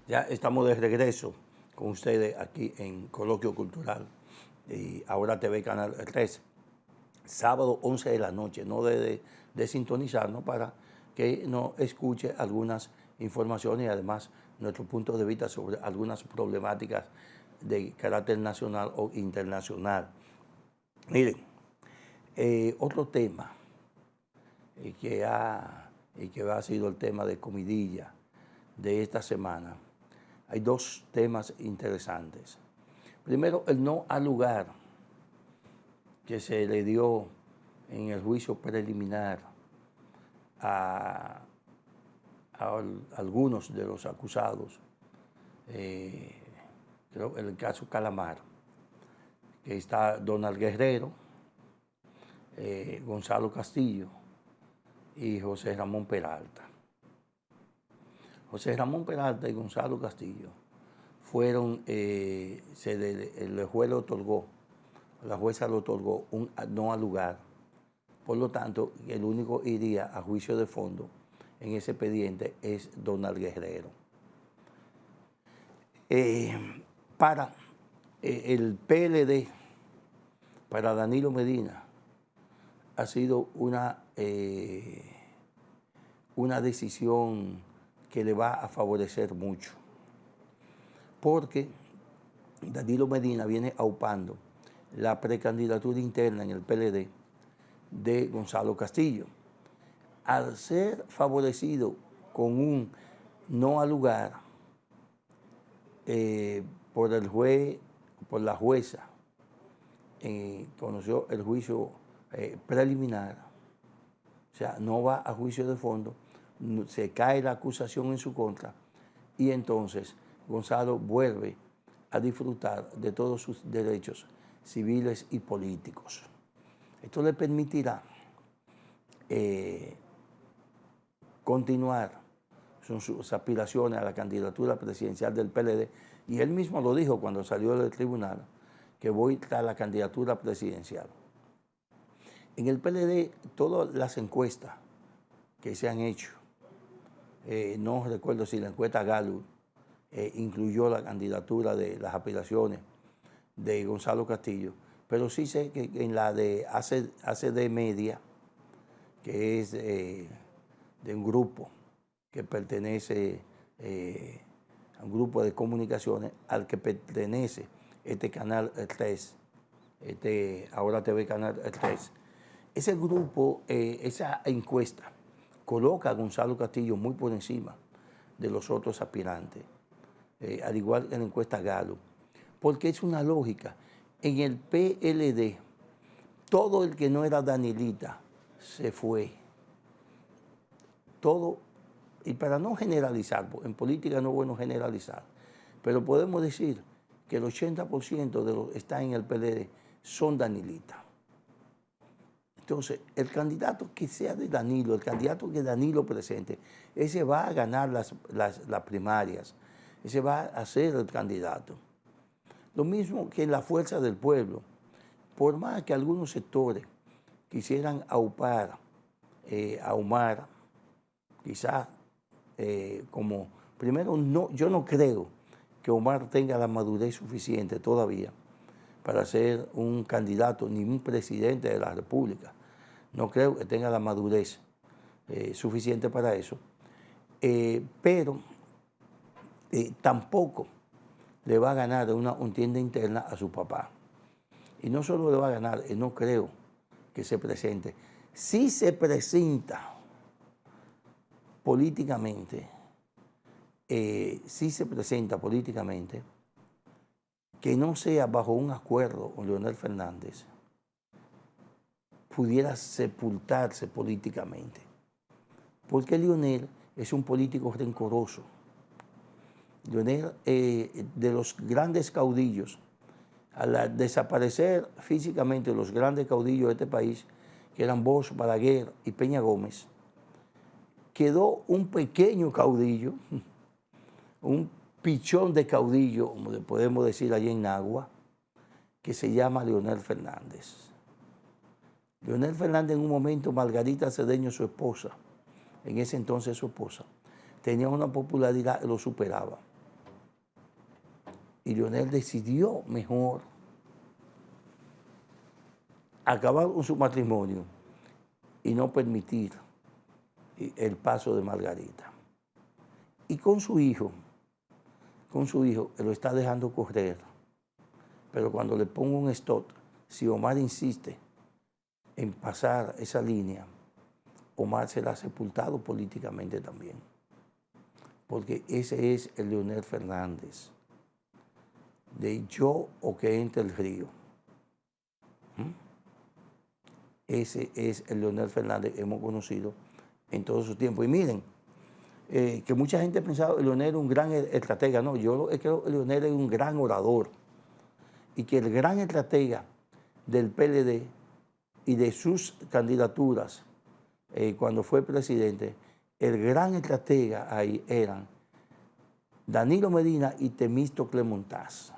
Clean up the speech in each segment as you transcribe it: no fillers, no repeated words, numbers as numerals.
Ya estamos de regreso con ustedes aquí en Coloquio Cultural y ahora TV Canal 13. Sábado 11 de la noche, no de sintonizarnos para que nos escuche algunas informaciones y además nuestro punto de vista sobre algunas problemáticas de carácter nacional o internacional. Miren, otro tema que ha sido el tema de comidilla de esta semana. Hay dos temas interesantes. Primero, el no al lugar que se le dio en el juicio preliminar a algunos de los acusados, creo en el caso Calamar, que está Donald Guerrero, Gonzalo Castillo y José Ramón Peralta. José Ramón Peralta y Gonzalo Castillo fueron, el juez le otorgó, la jueza le otorgó un no al lugar. Por lo tanto, el único que iría a juicio de fondo en ese expediente es Donald Guerrero. Para el PLD, para Danilo Medina, ha sido una decisión que le va a favorecer mucho, porque Danilo Medina viene aupando la precandidatura interna en el PLD de Gonzalo Castillo. Al ser favorecido con un no al lugar por el juez, por la jueza, conoció el juicio preliminar, o sea, no va a juicio de fondo, se cae la acusación en su contra y entonces Gonzalo vuelve a disfrutar de todos sus derechos civiles y políticos. Esto le permitirá continuar sus aspiraciones a la candidatura presidencial del PLD, y él mismo lo dijo cuando salió del tribunal, que voy a la candidatura presidencial. En el PLD, todas las encuestas que se han hecho, no recuerdo si la encuesta Gallup incluyó la candidatura de las aspiraciones de Gonzalo Castillo, pero sí sé que en la de ACD Media, que es de un grupo que pertenece a un grupo de comunicaciones al que pertenece este canal 3, ahora TV Canal 3. Ese grupo, esa encuesta, coloca a Gonzalo Castillo muy por encima de los otros aspirantes, al igual que en la encuesta Gallup, porque es una lógica. En el PLD, todo el que no era danilita se fue. Todo, y para no generalizar, en política no es bueno generalizar, pero podemos decir que el 80% de los que están en el PLD son danilitas. Entonces, el candidato que sea de Danilo, el candidato que Danilo presente, ese va a ganar las primarias, ese va a ser el candidato. Lo mismo que en la fuerza del pueblo. Por más que algunos sectores quisieran aupar a Omar, quizás como, primero, yo no creo que Omar tenga la madurez suficiente todavía para ser un candidato ni un presidente de la República. No creo que tenga la madurez suficiente para eso. Pero tampoco le va a ganar una contienda interna a su papá. Y no solo le va a ganar, no creo que se presente. Si se presenta políticamente, que no sea bajo un acuerdo con Leonel Fernández, pudiera sepultarse políticamente. Porque Leonel es un político rencoroso. Leonel, de los grandes caudillos, al desaparecer físicamente los grandes caudillos de este país, que eran Bosch, Balaguer y Peña Gómez, quedó un pequeño caudillo, un pichón de caudillo, como le podemos decir allá en Nagua, que se llama Leonel Fernández. Leonel Fernández, en un momento, Margarita Cedeño, su esposa, en ese entonces su esposa, tenía una popularidad que lo superaba. Y Leonel decidió mejor acabar con su matrimonio y no permitir el paso de Margarita. Y con su hijo lo está dejando correr. Pero cuando le pongo un stop, si Omar insiste en pasar esa línea, Omar será sepultado políticamente también. Porque ese es el Leonel Fernández, de yo o que entre el río. Ese es el Leonel Fernández que hemos conocido en todo su tiempo. Y miren, que mucha gente pensaba que Leonel era un gran estratega. No, yo creo que Leonel es un gran orador. Y que el gran estratega del PLD y de sus candidaturas, cuando fue presidente, el gran estratega ahí eran Danilo Medina y Temístocles Montaz.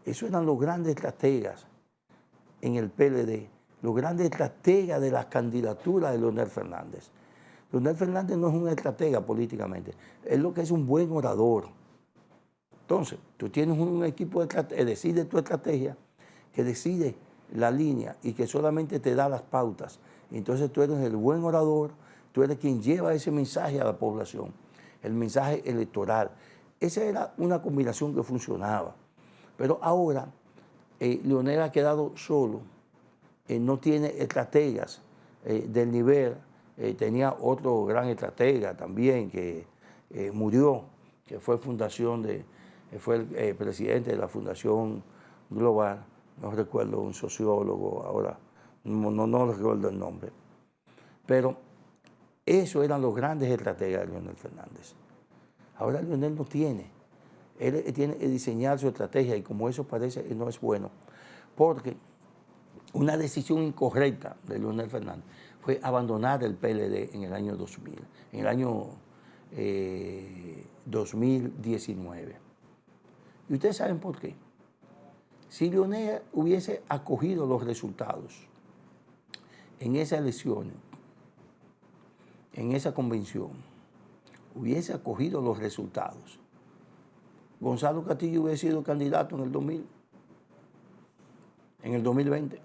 Esos eran los grandes estrategas en el PLD, los grandes estrategas de las candidaturas de Leonel Fernández. Leonel Fernández no es un estratega políticamente, es lo que es un buen orador. Entonces, tú tienes un equipo de estrategia, decide tu estrategia, que decide la línea y que solamente te da las pautas. Entonces tú eres el buen orador, tú eres quien lleva ese mensaje a la población, el mensaje electoral. Esa era una combinación que funcionaba. Pero ahora Leonel ha quedado solo, no tiene estrategas del nivel. Tenía otro gran estratega también que murió, que fue fue el presidente de la Fundación Global, no recuerdo, un sociólogo, ahora no recuerdo el nombre. Pero esos eran los grandes estrategas de Leonel Fernández. Ahora Leonel no tiene. Él tiene que diseñar su estrategia y como eso parece que no es bueno, porque una decisión incorrecta de Leonel Fernández fue abandonar el PLD en el año 2000, en el año 2019. ¿Y ustedes saben por qué? Si Leonel hubiese acogido los resultados en esas elecciones, en esa convención, hubiese acogido los resultados, Gonzalo Castillo hubiese sido candidato en el 2000, en el 2020,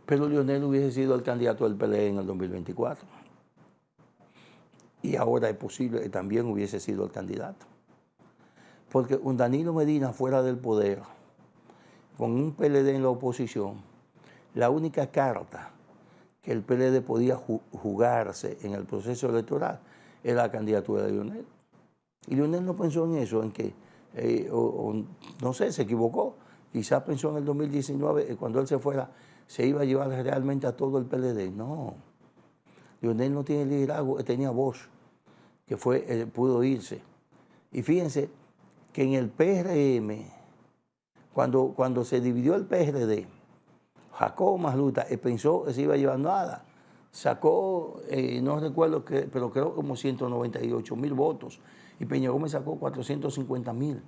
pero Leonel hubiese sido el candidato del PLD en el 2024. Y ahora es posible que también hubiese sido el candidato. Porque un Danilo Medina fuera del poder, con un PLD en la oposición, la única carta que el PLD podía jugarse en el proceso electoral era la candidatura de Leonel. Y Leonel no pensó en eso, en que, no sé, se equivocó. Quizás pensó en el 2019, cuando él se fuera, se iba a llevar realmente a todo el PLD. No, Leonel no tiene liderazgo, tenía voz, que pudo irse. Y fíjense que en el PRM, cuando se dividió el PRD, Jacobo Masluta pensó que se iba a llevar nada. Sacó, no recuerdo qué, pero creo como 198.000 votos. Y Peña Gómez sacó 450.000.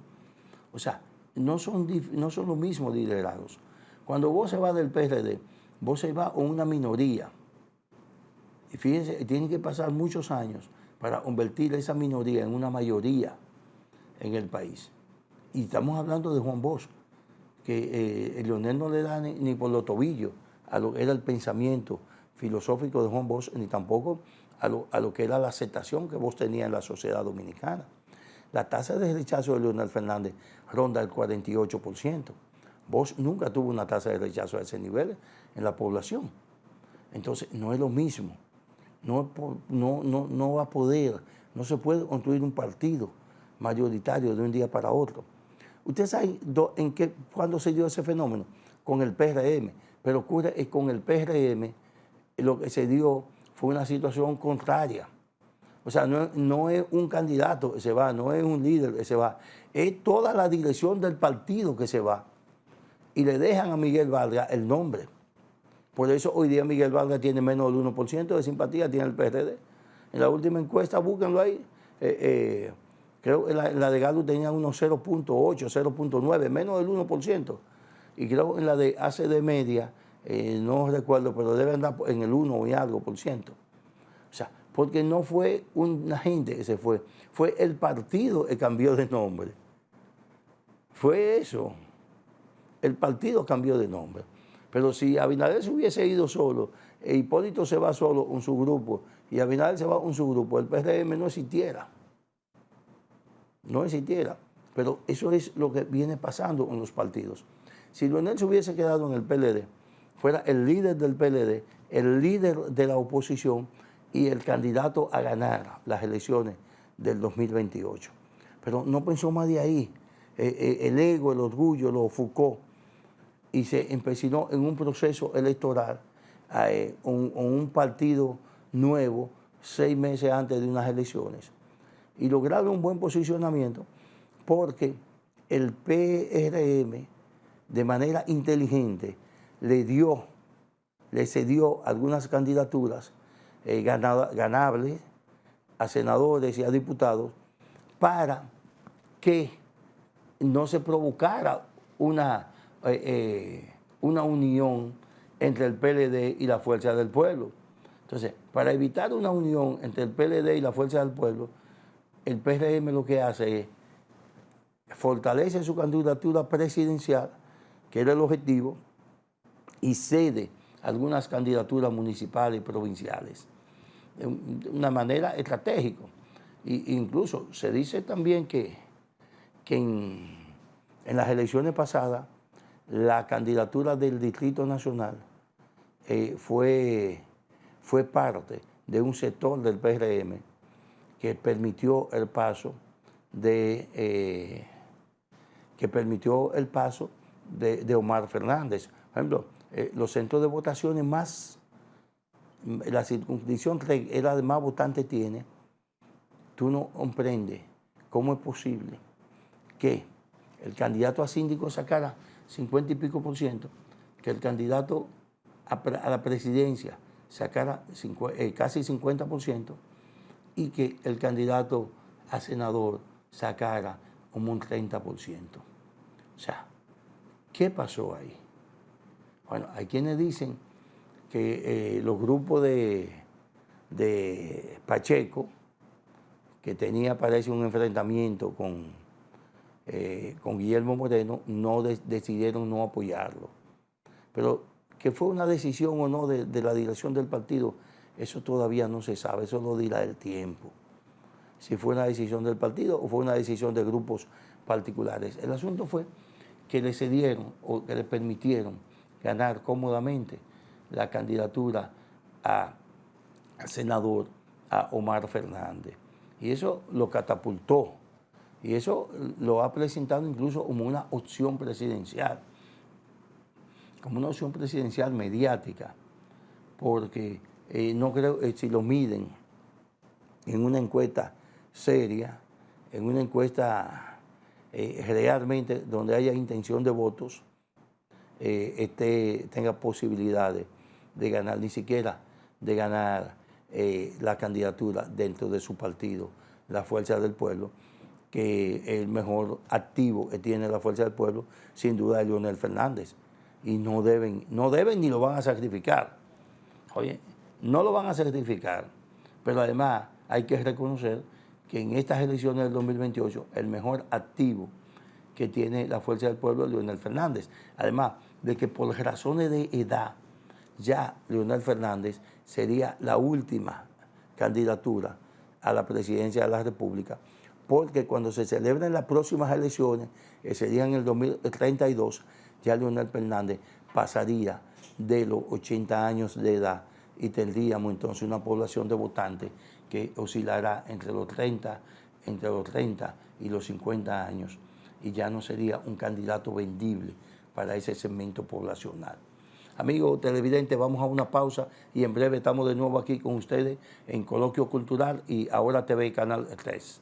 O sea, no son los mismos liderados. Cuando vos se vas del PRD, vos se vas a una minoría. Y fíjense, tienen que pasar muchos años para convertir esa minoría en una mayoría en el país. Y estamos hablando de Juan Bosch, que Leonel no le da ni por los tobillos a lo que era el pensamiento filosófico de Juan Bosch, ni tampoco a lo que era la aceptación que Bosch tenía en la sociedad dominicana. La tasa de rechazo de Leonel Fernández ronda el 48%. Bosch nunca tuvo una tasa de rechazo a ese nivel en la población. Entonces, no es lo mismo. No va a poder, no se puede construir un partido mayoritario de un día para otro. Ustedes saben cuándo se dio ese fenómeno, con el PRM, pero ocurre que con el PRM lo que se dio fue una situación contraria. O sea, no es un candidato que se va, no es un líder que se va, es toda la dirección del partido que se va. Y le dejan a Miguel Vargas el nombre. Por eso hoy día Miguel Vargas tiene menos del 1% de simpatía, tiene el PRD. En la última encuesta, búsquenlo ahí, creo que la de Galo tenía unos 0.8, 0.9, menos del 1%. Y creo que en la de ACD Media, no recuerdo, pero debe andar en el 1 y algo por ciento. O sea, porque no fue una gente que se fue el partido que cambió de nombre. fue eso. El partido cambió de nombre. Pero si Abinader se hubiese ido solo, e Hipólito se va solo en su grupo, y Abinader se va en su grupo, el PRM no existiera. No existiera. Pero eso es lo que viene pasando en los partidos. Si Leonel se hubiese quedado en el PLD, fuera el líder del PLD, el líder de la oposición y el candidato a ganar las elecciones del 2028. Pero no pensó más de ahí. El ego, el orgullo lo ofuscó y se empecinó en un proceso electoral, un partido nuevo, 6 meses antes de unas elecciones. Y lograron un buen posicionamiento porque el PRM, de manera inteligente, le cedió algunas candidaturas ganables a senadores y a diputados para que no se provocara una unión entre el PLD y la Fuerza del Pueblo. Entonces, para evitar una unión entre el PLD y la Fuerza del Pueblo, el PRM lo que hace es fortalece su candidatura presidencial, que era el objetivo, y cede algunas candidaturas municipales y provinciales de una manera estratégica. Incluso se dice también que en las elecciones pasadas la candidatura del Distrito Nacional fue parte de un sector del PRM que permitió el paso de Omar Fernández. Por ejemplo, los centros de votaciones la circunscripción es la de más votantes tiene. Tú no comprendes cómo es posible que el candidato a síndico sacara 50 y pico %, que el candidato a la presidencia sacara casi 50% y que el candidato a senador sacara como un 30%. O sea, ¿qué pasó ahí? Bueno, hay quienes dicen que los grupos de Pacheco, que tenía, parece, un enfrentamiento con Guillermo Moreno, decidieron no apoyarlo. Pero que fue una decisión o no de la dirección del partido, eso todavía no se sabe, eso lo dirá el tiempo. Si fue una decisión del partido o fue una decisión de grupos particulares. El asunto fue que le cedieron o que le permitieron ganar cómodamente la candidatura a senador a Omar Fernández. Y eso lo catapultó. Y eso lo ha presentado incluso como una opción presidencial. Como una opción presidencial mediática. Porque no creo, si lo miden en una encuesta seria, en una encuesta realmente donde haya intención de votos, tenga posibilidades de ganar, ni siquiera de ganar la candidatura dentro de su partido, la Fuerza del Pueblo, que el mejor activo que tiene la Fuerza del Pueblo, sin duda, es Leonel Fernández. Y no deben ni lo van a sacrificar. Oye, no lo van a sacrificar, pero además hay que reconocer que en estas elecciones del 2028 el mejor activo que tiene la Fuerza del Pueblo es Leonel Fernández. Además de que por razones de edad, ya Leonel Fernández sería la última candidatura a la presidencia de la República, porque cuando se celebren las próximas elecciones, que serían en el 2032, ya Leonel Fernández pasaría de los 80 años de edad y tendríamos entonces una población de votantes que oscilará entre los 30 y los 50 años, y ya no sería un candidato vendible para ese segmento poblacional. Amigos televidentes, vamos a una pausa y en breve estamos de nuevo aquí con ustedes en Coloquio Cultural y Ahora TV Canal 3.